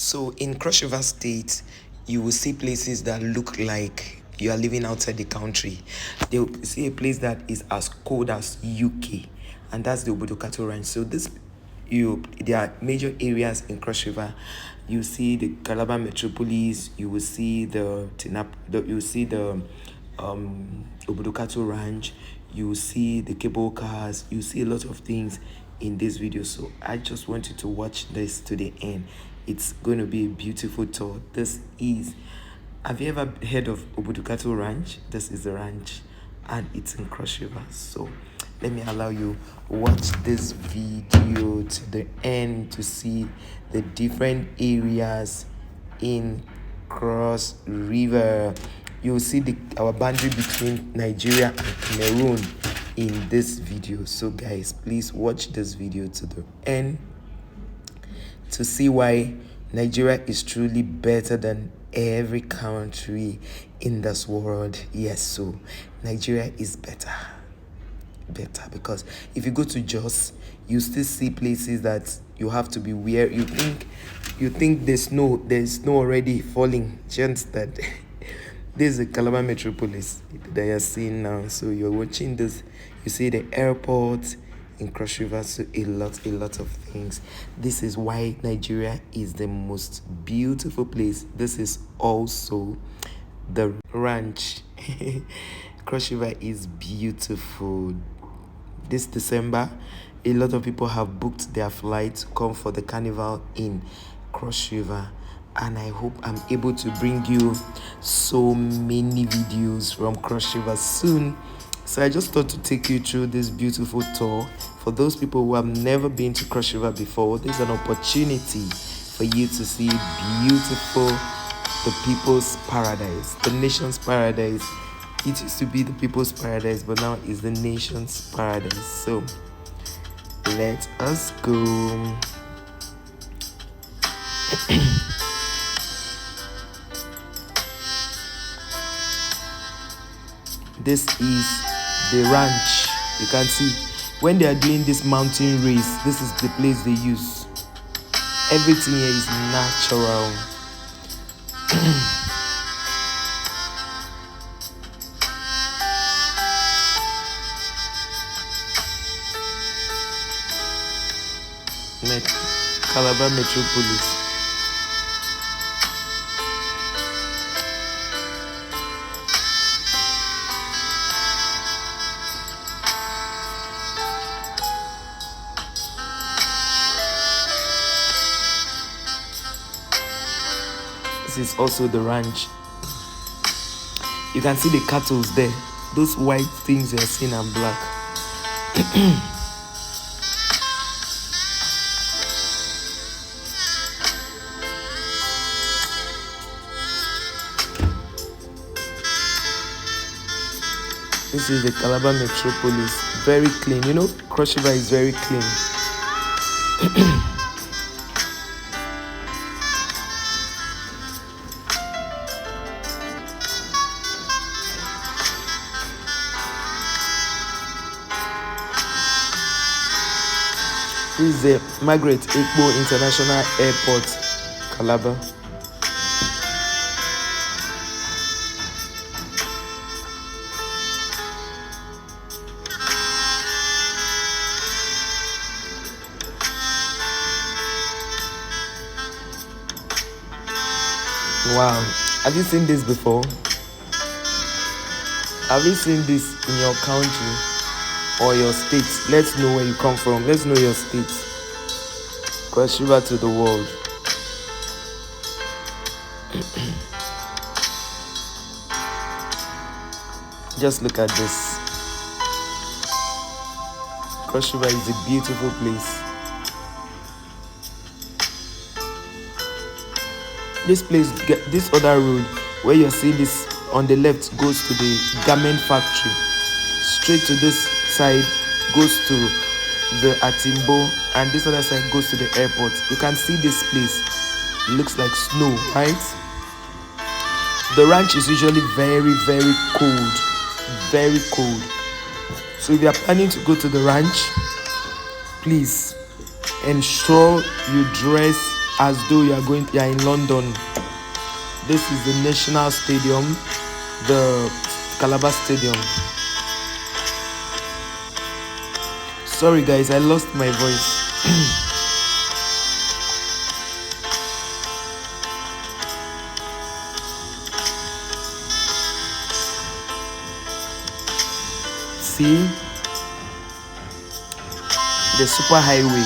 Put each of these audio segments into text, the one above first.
So in Cross River State, you will see places that look like you are living outside the country. They will see a place that is as cold as UK, and that's the Obudu cattle ranch. So there are major areas in Cross River. You see the Calabar Metropolis. You will see you will see the Obudu cattle ranch. You will see the cable cars. You see a lot of things in this video, so I just want you to watch this to the end. It's going to be a beautiful tour. Have you ever heard of Obudu cattle ranch? This is the ranch, and it's in Cross River. So let me allow you watch this video to the end to see the different areas in Cross River. You will see our boundary between Nigeria and Cameroon in this video. So guys, please watch this video to the end to see why Nigeria is truly better than every country in this world. Yes, so Nigeria is better because if you go to Jos, you still see places that you have to be where you think there's snow already falling. Do you understand? This is the Calabar Metropolis that you're seeing now. So you're watching this, you see the airport in Cross River, so a lot of things. This is why Nigeria is the most beautiful place. This is also the ranch. Cross River is beautiful. This December, a lot of people have booked their flight to come for the carnival in Cross River, and I hope I'm able to bring you so many videos from Cross River soon. So I just thought to take you through this beautiful tour. For those people who have never been to Cross River before, this is an opportunity for you to see beautiful, the people's paradise, the nation's paradise. It used to be the people's paradise, but now it's the nation's paradise. So let us go. This is the ranch. You can see when they are doing this mountain race, this is the place they use. Everything here is natural. Calabar Metropolis. This is also the ranch. You can see the cattle there. Those white things you are seeing are black. This is the Calabar Metropolis. Very clean. You know, Cross River is very clean. This is the Margaret Ekpo International Airport, Calabar. Wow, have you seen this before? Have you seen this in your country or your state? Let's know where you come from. Let's know your state. Cross River to the world. Just look at this. Cross River is a beautiful place. This other road where you're seeing this on the left goes to the garment factory. Straight to this side goes to the Atimbo, and this other side goes to the airport. You can see this place. It looks like snow, right? The ranch is usually very, very cold. Very cold. So if you are planning to go to the ranch, please ensure you dress as though you are in London. This is the National Stadium, the Calabar Stadium. Sorry guys, I lost my voice. See the super highway.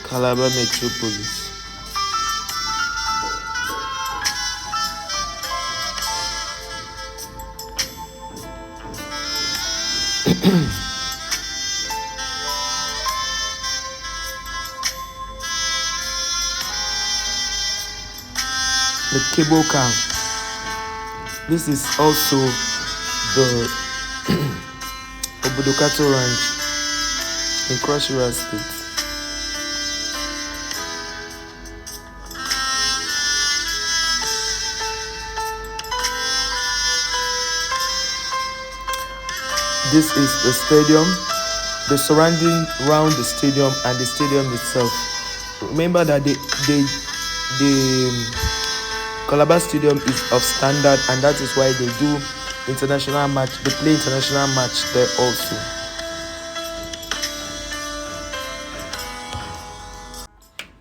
Calabar Metropolis. The cable car. This is also the Obudu cattle ranch in Cross River State. This is the stadium, the surrounding around the stadium and the stadium itself. Remember that the Calabar Stadium is of standard, and that is why they do international match. They play international match there also.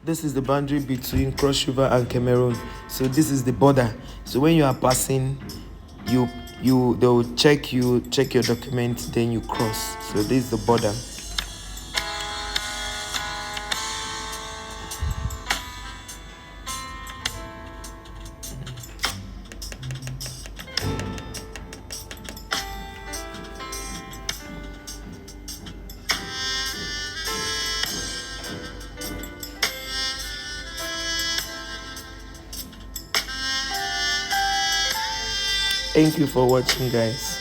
This is the boundary between Cross River and Cameroon. So this is the border. So when you are passing, they will check your documents, then you cross. So this is the border. Thank you for watching, guys.